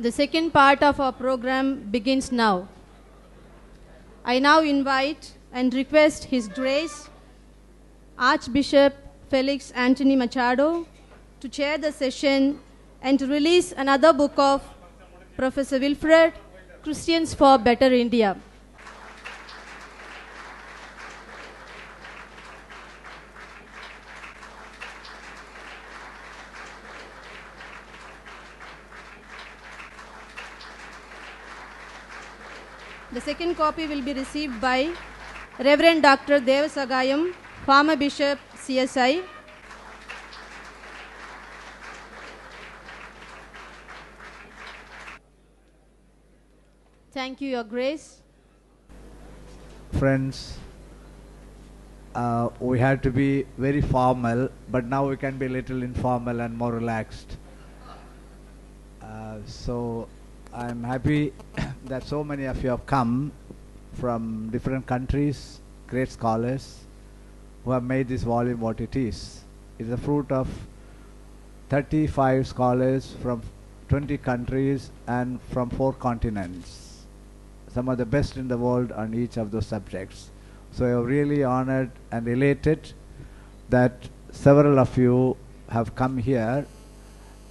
The second part of our program begins now. I now invite and request His Grace, Archbishop Felix Anthony Machado, to chair the session and to release another book of Professor Wilfred, Christians for Better India. The second copy will be received by Reverend Dr. Devasagayam, former Bishop, CSI. Thank you, Your Grace. Friends, we had to be very formal, but now we can be a little informal and more relaxed. So I'm happy that so many of you have come from different countries, great scholars, who have made this volume what it is. It's the fruit of 35 scholars from 20 countries and from 4 continents. Some of the best in the world on each of those subjects. So I'm really honored and elated that several of you have come here,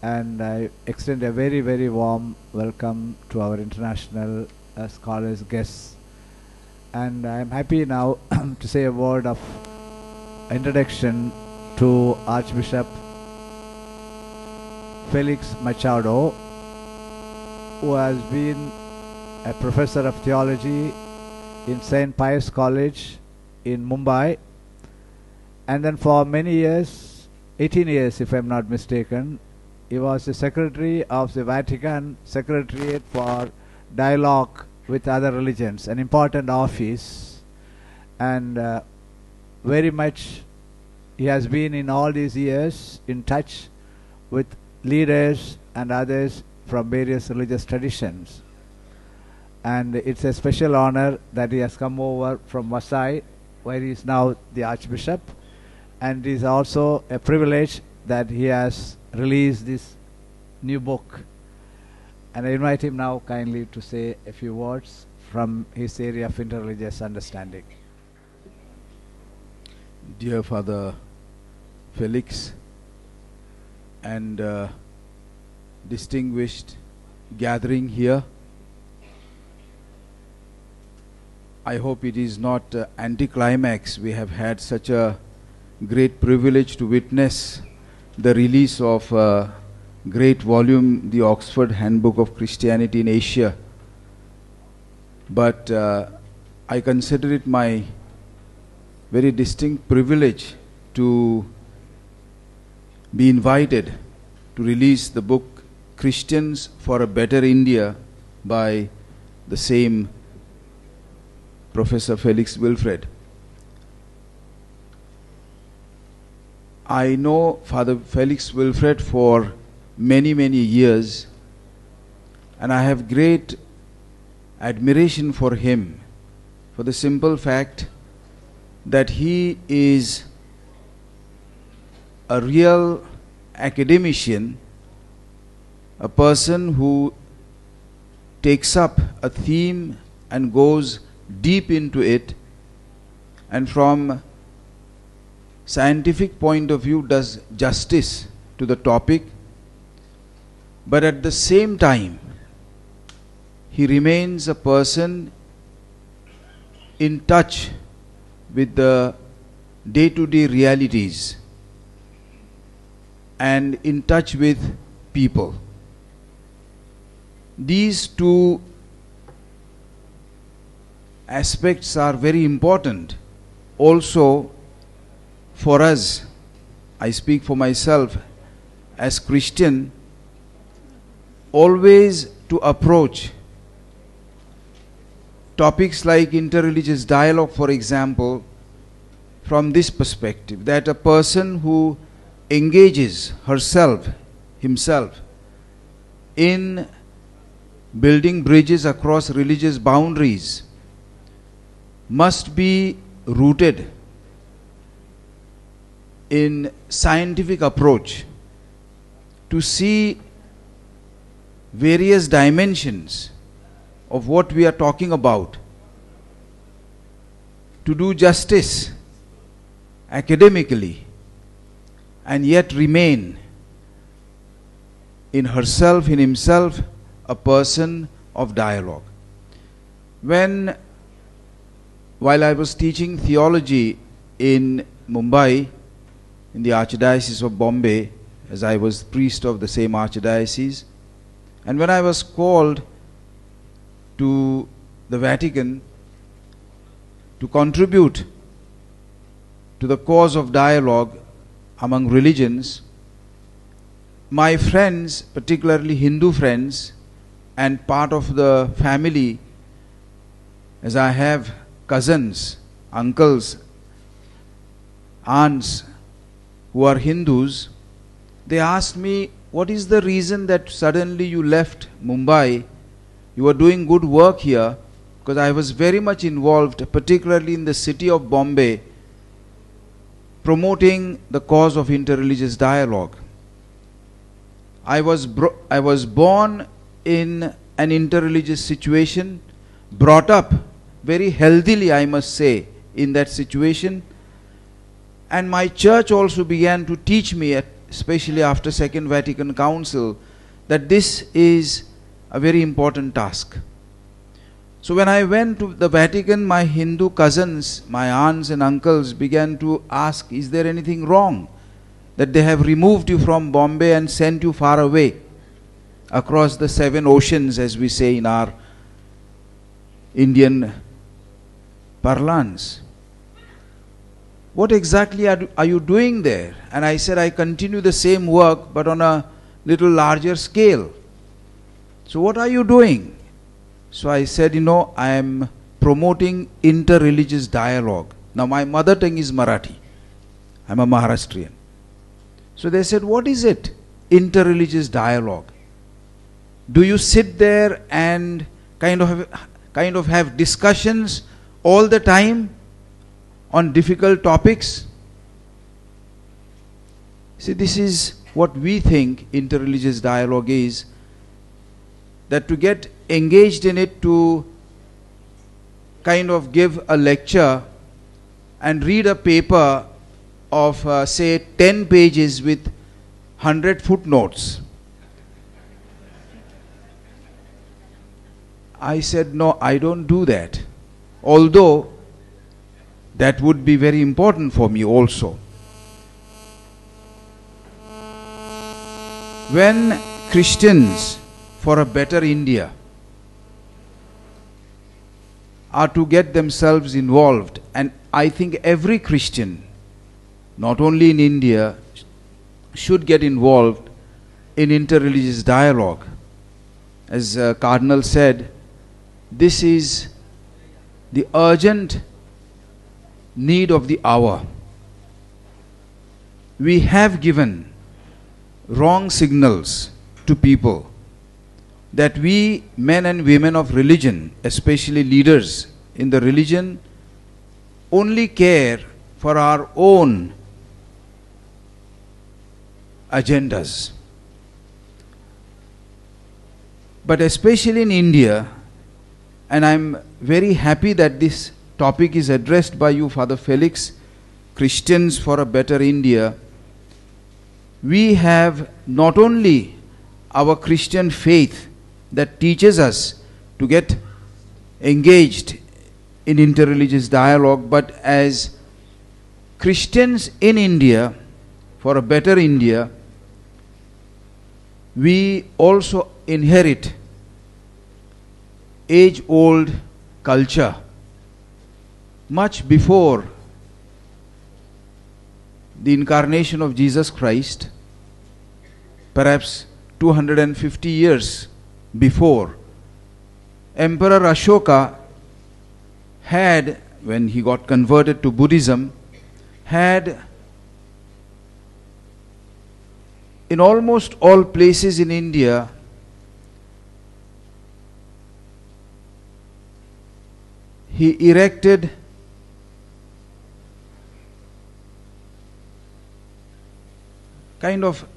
and I extend a very, very warm welcome to our international scholars, guests. And I'm happy now to say a word of introduction to Archbishop Felix Machado, who has been a professor of theology in St. Pius College in Mumbai, and then for many years, 18 years if I'm not mistaken, he was the secretary of the Vatican Secretariat for Dialogue with Other Religions, an important office, and very much he has been in all these years in touch with leaders and others from various religious traditions. And it's a special honor that he has come over from Vasai, where he is now the Archbishop, and it is also a privilege that he has released this new book. And I invite him now kindly to say a few words from his area of interreligious understanding. Dear Father Felix and distinguished gathering here, I hope it is not anticlimax. We have had such a great privilege to witness the release of a great volume, the Oxford Handbook of Christianity in Asia. But I consider it my very distinct privilege to be invited to release the book Christians for a Better India by the same Professor Felix Wilfred. I know Father Felix Wilfred for many, many years, and I have great admiration for him for the simple fact that he is a real academician, a person who takes up a theme and goes deep into it, and from scientific point of view does justice to the topic, but at the same time he remains a person in touch with the day-to-day realities and in touch with people. These two aspects are very important also for us. I speak for myself as Christian, always to approach topics like interreligious dialogue, for example, from this perspective, that a person who engages himself in building bridges across religious boundaries must be rooted in scientific approach to see various dimensions of what we are talking about, to do justice academically and yet remain in herself, in himself, a person of dialogue. While I was teaching theology in Mumbai, in the Archdiocese of Bombay, as I was priest of the same Archdiocese, and when I was called to the Vatican to contribute to the cause of dialogue among religions, my friends, particularly Hindu friends, and part of the family, as I have cousins, uncles, aunts who are Hindus, they asked me, what is the reason that suddenly you left Mumbai? You were doing good work here, because I was very much involved, particularly in the city of Bombay, promoting the cause of interreligious dialogue. I was born in an interreligious situation, brought up very healthily, I must say, in that situation, and my church also began to teach me, especially after Second Vatican Council, that this is a very important task. So when I went to the Vatican, my Hindu cousins, my aunts and uncles began to ask, is there anything wrong that they have removed you from Bombay and sent you far away across the 7 oceans, as we say in our Indian parlance? What exactly are you doing there? And I said, I continue the same work but on a little larger scale. So what are you doing? So I said, I am promoting interreligious dialogue. Now my mother tongue is Marathi. I'm a Maharashtrian. So they said, what is it? Interreligious dialogue. Do you sit there and kind of have discussions all the time on difficult topics? See, this is what we think interreligious dialogue is, that to get engaged in it, to kind of give a lecture and read a paper of say 10 pages with 100 footnotes. I said, no, I don't do that, although that would be very important for me also. When Christians for a better India are to get themselves involved, and I think every Christian, not only in India, should get involved in interreligious dialogue. As Cardinal said, this is the urgent need of the hour. We have given wrong signals to people that we, men and women of religion, especially leaders in the religion, only care for our own agendas. But especially in India, and I'm very happy that this topic is addressed by you, Father Felix, Christians for a better India, we have not only our Christian faith that teaches us to get engaged in interreligious dialogue, but as Christians in India for a better India, we also inherit age-old culture much before the incarnation of Jesus Christ, perhaps 250 years before. Emperor Ashoka had, when he got converted to Buddhism, had in almost all places in India he erected kind of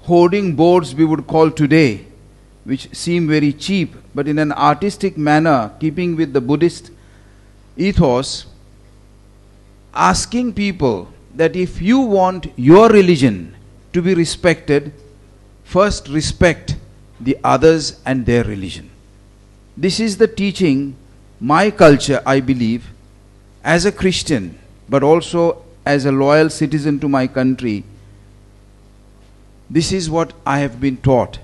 hoarding boards we would call today, which seem very cheap, but in an artistic manner, keeping with the Buddhist ethos, asking people that if you want your religion to be respected, first respect the others and their religion. This is the teaching, my culture, I believe, as a Christian, but also as a loyal citizen to my country. This is what I have been taught.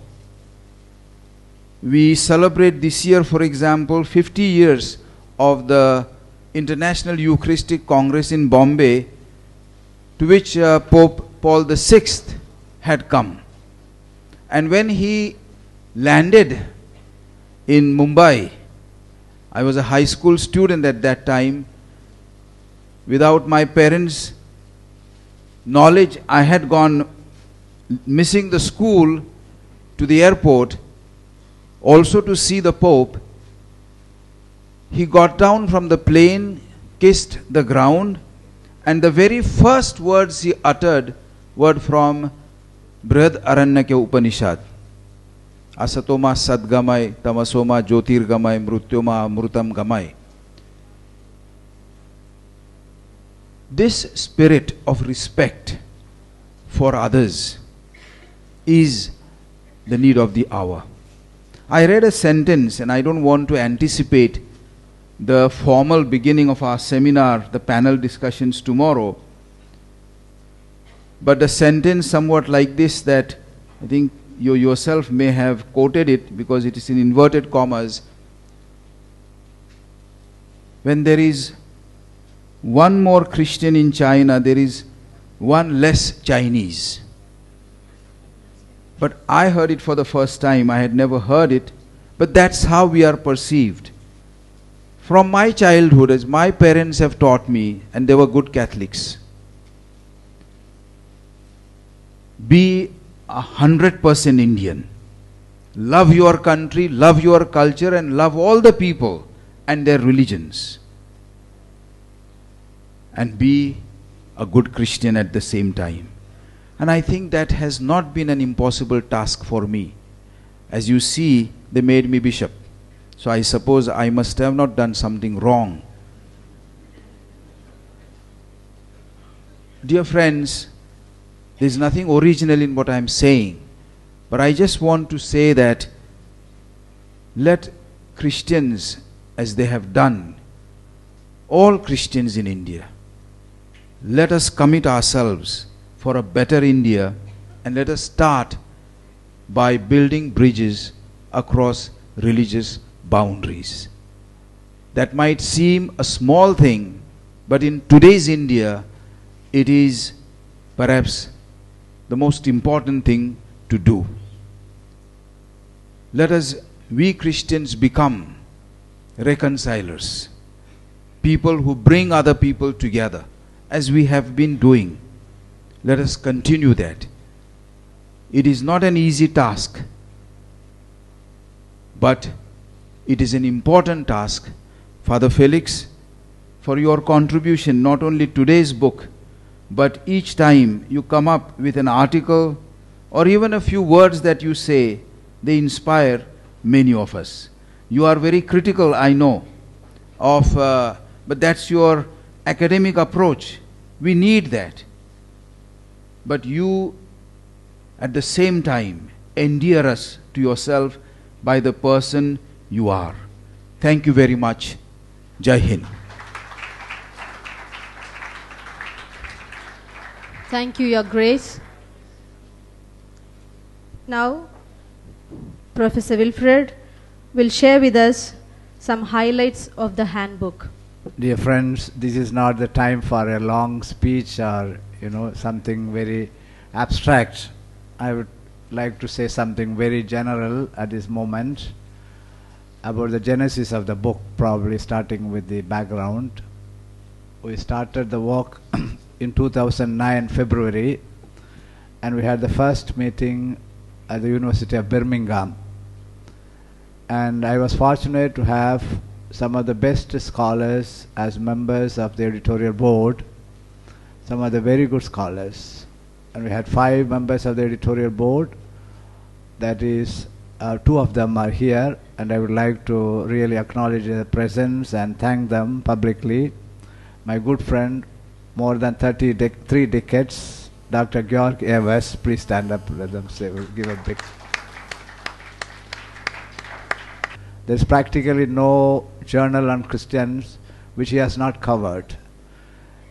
We celebrate this year, for example, 50 years of the International Eucharistic Congress in Bombay, to which Pope Paul VI had come. And when he landed in Mumbai, I was a high school student at that time. Without my parents' knowledge, I had gone missing the school to the airport also to see the Pope. He got down from the plane, kissed the ground, and the very first words he uttered were from Brihad Aranyakya Upanishad. Asatoma sadgamai, tamasoma jyotirgamai, mrutyoma amrutam gamai. This spirit of respect for others is the need of the hour. I read a sentence, and I don't want to anticipate the formal beginning of our seminar, the panel discussions tomorrow, but the sentence somewhat like this, that I think you yourself may have quoted it because it is in inverted commas. When there is one more Christian in China, there is one less Chinese. But I heard it for the first time. I had never heard it, but that's how we are perceived. From my childhood, as my parents have taught me, and they were good Catholics, be 100% Indian. Love your country, love your culture, and love all the people and their religions. And be a good Christian at the same time. And I think that has not been an impossible task for me. As you see, they made me bishop. So I suppose I must have not done something wrong. Dear friends, there is nothing original in what I am saying. But I just want to say that let Christians, as they have done, all Christians in India, let us commit ourselves for a better India, and let us start by building bridges across religious boundaries. That might seem a small thing, but in today's India, it is perhaps the most important thing to do. Let us, we Christians, become reconcilers, people who bring other people together, as we have been doing. Let us continue that. It is not an easy task, but it is an important task. Father Felix, for your contribution, not only today's book, but each time you come up with an article or even a few words that you say, they inspire many of us. You are very critical, I know, of, but that's your academic approach. We need that. But you, at the same time, endear us to yourself by the person you are. Thank you very much. Jai Hind. Thank you, Your Grace. Now, Professor Wilfred will share with us some highlights of the handbook. Dear friends, this is not the time for a long speech or something very abstract. I would like to say something very general at this moment about the genesis of the book, probably starting with the background. We started the work in 2009 February, and we had the first meeting at the University of Birmingham. And I was fortunate to have some of the best scholars as members of the editorial board, some of the very good scholars. And we had 5 members of the editorial board, that is two of them are here, and I would like to really acknowledge their presence and thank them publicly. My good friend, more than 3 decades, Dr. Georg Evers. Please stand up, let them say, we'll give a big. There's practically no journal on Christians which he has not covered.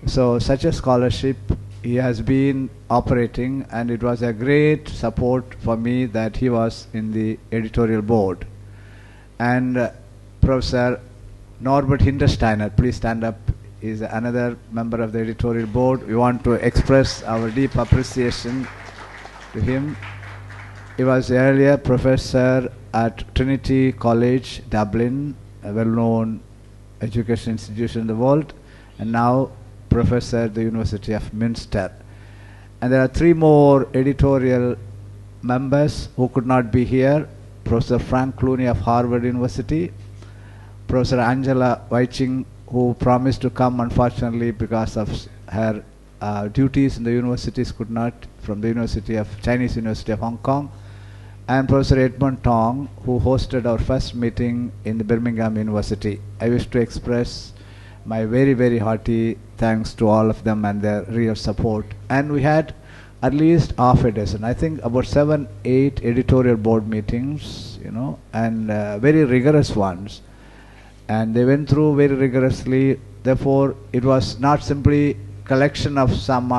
So such a scholarship he has been operating, and it was a great support for me that he was in the editorial board. And Professor Norbert Hintersteiner, please stand up, is another member of the editorial board. We want to express our deep appreciation to him. He was earlier professor at Trinity College, Dublin, a well-known education institution in the world, and now professor at the University of Münster. And there are 3 more editorial members who could not be here. Professor Frank Clooney of Harvard University, Professor Angela Weiching, who promised to come, unfortunately because of her duties in the universities could not, from the Chinese University of Hong Kong, and Professor Edmund Tong, who hosted our first meeting in the Birmingham University. I wish to express my very, very hearty thanks to all of them and their real support. And we had at least half a dozen, I think about 7, 8 editorial board meetings, and very rigorous ones. And they went through very rigorously. Therefore, it was not simply collection of some,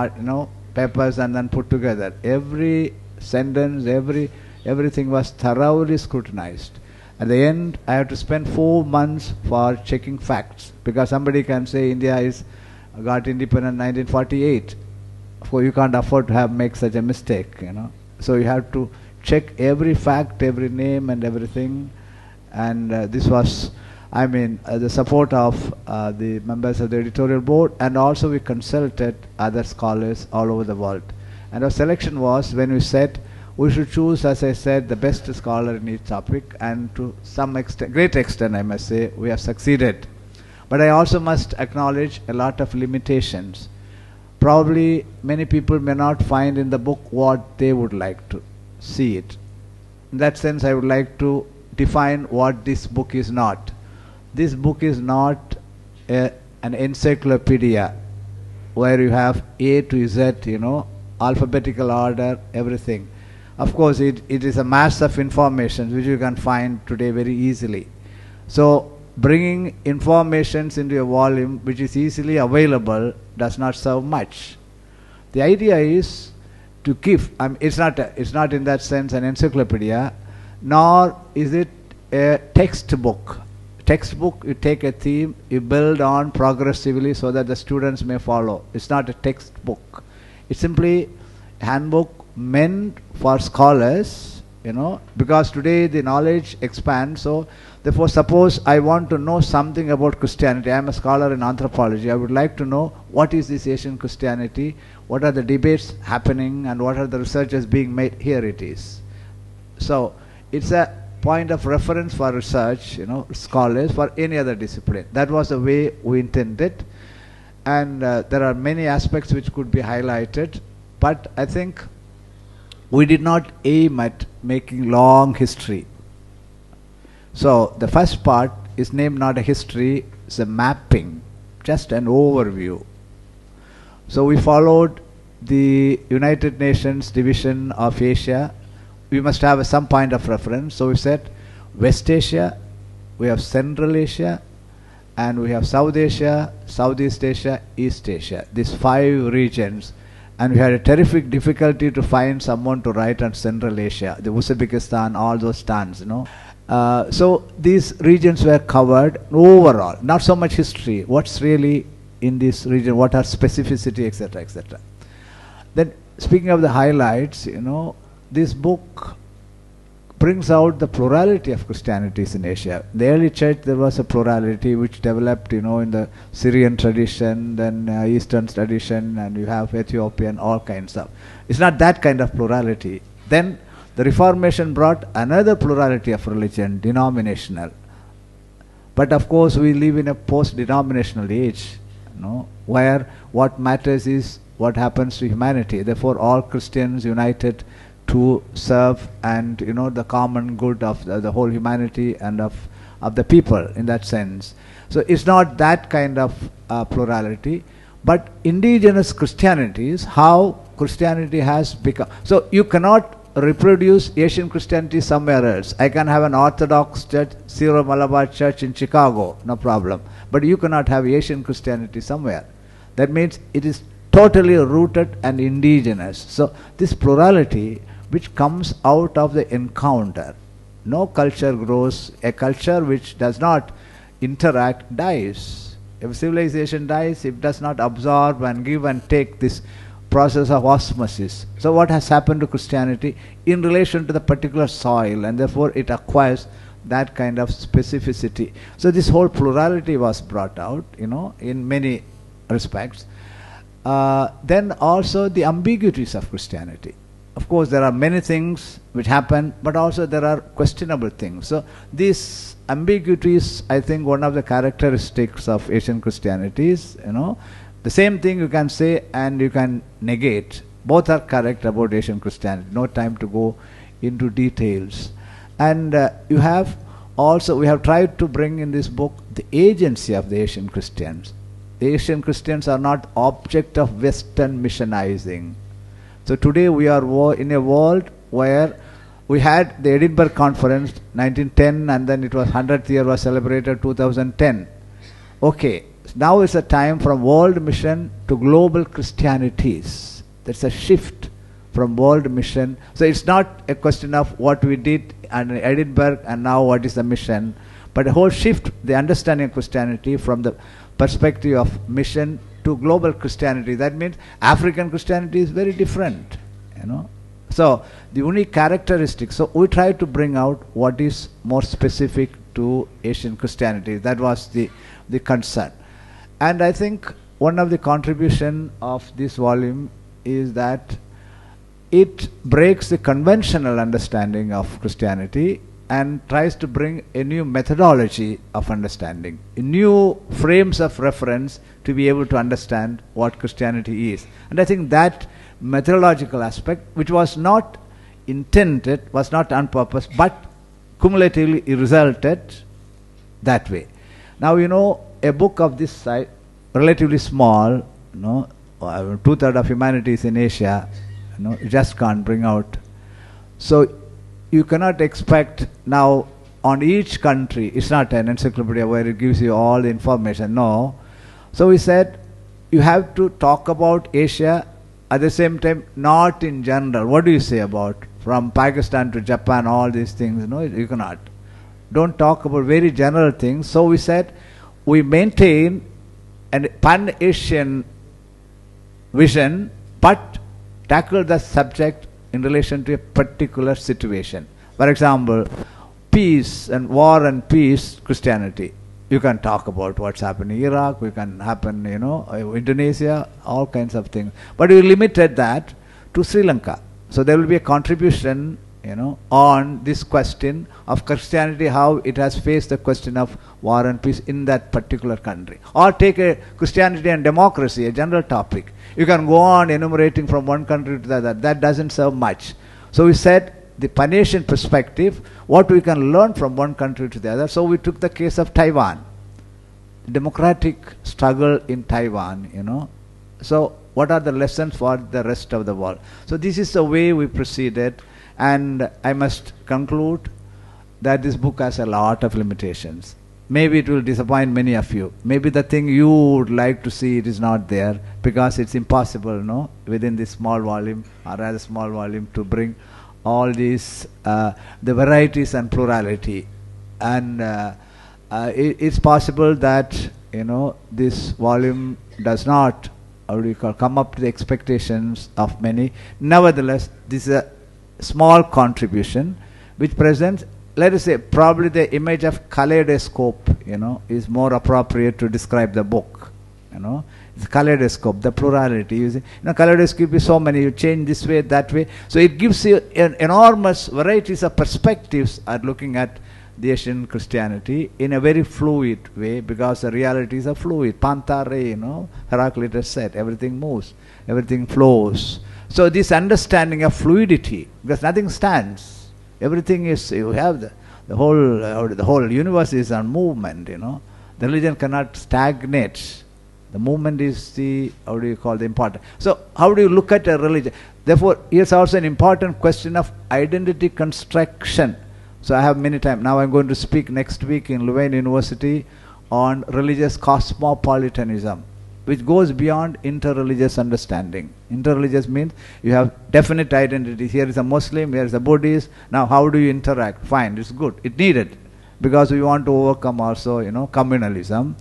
papers and then put together. Every sentence, everything was thoroughly scrutinized. At the end, I had to spend 4 months for checking facts, because somebody can say India got independent in 1948. Of course, you can't afford to make such a mistake, So you have to check every fact, every name and everything. And this was, the support of the members of the editorial board, and also we consulted other scholars all over the world. And our selection was, when we said, we should choose, as I said, the best scholar in each topic, and to some extent, great extent I must say, we have succeeded. But I also must acknowledge a lot of limitations. Probably many people may not find in the book what they would like to see it. In that sense, I would like to define what this book is not. This book is not an encyclopedia where you have A to Z, alphabetical order, everything. Of course, it is a mass of information which you can find today very easily. So, bringing informations into a volume which is easily available does not serve much. The idea is to give, it's not in that sense an encyclopedia, nor is it a textbook. Textbook, you take a theme, you build on progressively so that the students may follow. It's not a textbook. It's simply a handbook meant for scholars, because today the knowledge expands. So therefore, suppose I want to know something about Christianity. I am a scholar in anthropology. I would like to know what is this Asian Christianity, what are the debates happening, and what are the researches being made. Here it is. So it's a point of reference for research, scholars, for any other discipline. That was the way we intended. And there are many aspects which could be highlighted, but I think we did not aim at making long history. So the first part is named not a history, it's a mapping, just an overview. So we followed the United Nations division of Asia. We must have some point of reference. So we said West Asia, we have Central Asia, and we have South Asia, Southeast Asia, East Asia. These 5 regions. And we had a terrific difficulty to find someone to write on Central Asia, the Uzbekistan, all those stands, So these regions were covered overall, not so much history, what's really in this region, what are specificity, etc., etc. Then speaking of the highlights, this book brings out the plurality of Christianities in Asia. In the early church there was a plurality which developed, in the Syrian tradition, then Eastern tradition, and you have Ethiopian, all kinds of. It's not that kind of plurality. Then the Reformation brought another plurality of religion, denominational. But of course we live in a post-denominational age, where what matters is what happens to humanity. Therefore all Christians united to serve and the common good of the whole humanity and of the people in that sense. So it's not that kind of plurality, but indigenous Christianity is how Christianity has become. So you cannot reproduce Asian Christianity somewhere else. I can have an Orthodox church, Syro Malabar church in Chicago, no problem. But you cannot have Asian Christianity somewhere. That means it is totally rooted and indigenous. So this plurality which comes out of the encounter. No culture grows. A culture which does not interact dies. If civilization dies, it does not absorb and give and take this process of osmosis. So what has happened to Christianity in relation to the particular soil, and therefore it acquires that kind of specificity. So this whole plurality was brought out, in many respects. Then also the ambiguities of Christianity. Of course, there are many things which happen, but also there are questionable things. So these ambiguities, I think, one of the characteristics of Asian Christianity is, the same thing you can say and you can negate. Both are correct about Asian Christianity. No time to go into details. And we have tried to bring in this book the agency of the Asian Christians. The Asian Christians are not object of Western missionizing. So today we are in a world where we had the Edinburgh Conference 1910, and then it was 100th year was celebrated 2010. Okay, now is a time from world mission to global Christianities. That's a shift from world mission. So it's not a question of what we did in Edinburgh and now what is the mission, but a whole shift, the understanding of Christianity from the perspective of mission to global Christianity. That means African Christianity is very different, So the unique characteristics. So we try to bring out what is more specific to Asian Christianity. That was the concern. And I think one of the contribution of this volume is that it breaks the conventional understanding of Christianity and tries to bring a new methodology of understanding, new frames of reference to be able to understand what Christianity is. And I think that methodological aspect, which was not intended, was not on purpose, but cumulatively resulted that way. Now, a book of this size, relatively small, 2/3 of humanity is in Asia, you just can't bring out. So you cannot expect now on each country, it's not an encyclopedia where it gives you all the information, no. So we said you have to talk about Asia, at the same time not in general. What do you say about from Pakistan to Japan, all these things? You cannot. Don't talk about very general things. So we said we maintain a pan-Asian vision, but tackle the subject in relation to a particular situation. For example, peace and war and peace, Christianity. You can talk about what's happening in Iraq, we can happen, Indonesia, all kinds of things. But we limited that to Sri Lanka. So there will be a contribution, on this question of Christianity, how it has faced the question of war and peace in that particular country. Or take a Christianity and democracy, a general topic. You can go on enumerating from one country to the other. That doesn't serve much. So we said the Pan-Asian perspective, what we can learn from one country to the other. So we took the case of Taiwan, the democratic struggle in Taiwan, So what are the lessons for the rest of the world? So this is the way we proceeded. And I must conclude that this book has a lot of limitations. Maybe it will disappoint many of you. Maybe the thing you would like to see, it is not there, because it's impossible, within this small volume, or rather small volume, to bring all these, the varieties and plurality. And it's possible that, this volume does not, come up to the expectations of many. Nevertheless, this is a small contribution which presents, let us say, probably the image of kaleidoscope, is more appropriate to describe the book. It's kaleidoscope, the plurality. You see, kaleidoscope is so many, you change this way, that way. So it gives you an enormous varieties of perspectives at looking at the Asian Christianity in a very fluid way, because the realities are fluid. Pantare, Heraclitus said, everything moves, everything flows. So this understanding of fluidity, because nothing stands, everything is, you have the whole universe is on movement, you know. The religion cannot stagnate. The movement is the, the important. So how do you look at a religion? Therefore, here's also an important question of identity construction. So I have many times, now I'm going to speak next week in Louvain University on religious cosmopolitanism, which goes beyond interreligious understanding. Interreligious means you have definite identity. Here is a Muslim, here is a Buddhist. Now how do you interact? Fine, it's good. It needed, because we want to overcome also, you know, communalism.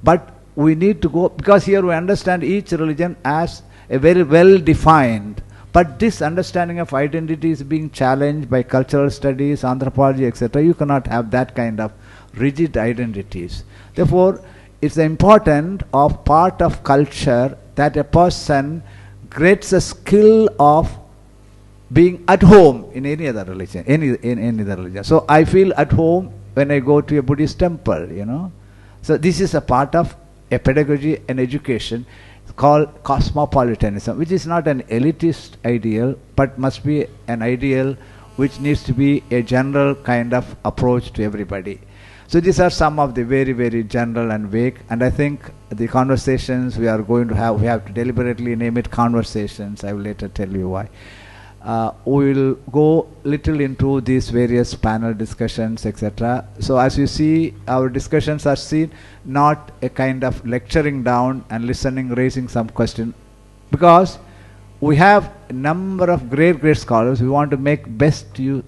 But we need to go, because here we understand each religion as a very well defined, but this understanding of identity is being challenged by cultural studies, anthropology, etc. You cannot have that kind of rigid identities. Therefore, it's important of part of culture that a person gets a skill of being at home in any other religion, in any other religion. So I feel at home when I go to a Buddhist temple, you know. So this is a part of a pedagogy and education called cosmopolitanism, which is not an elitist ideal, but must be an ideal which needs to be a general kind of approach to everybody. So these are some of the very, very general and vague, and I think the conversations we are going to have, we have to deliberately name it conversations. I will later tell you why. We will go little into these various panel discussions, etc. So as you see, our discussions are seen not a kind of lecturing down and listening, raising some question, because we have a number of great scholars. We want to make best use,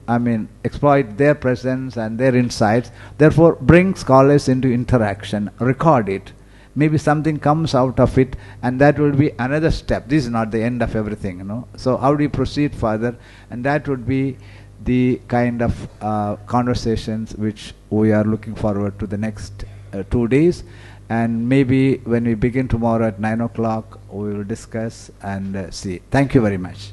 exploit their presence and their insights. Therefore, bring scholars into interaction, record it. Maybe something comes out of it, and that will be another step. This is not the end of everything, you know. So how do you proceed further? And that would be the kind of conversations which we are looking forward to the next 2 days. And maybe when we begin tomorrow at 9 o'clock, we will discuss and see. Thank you very much.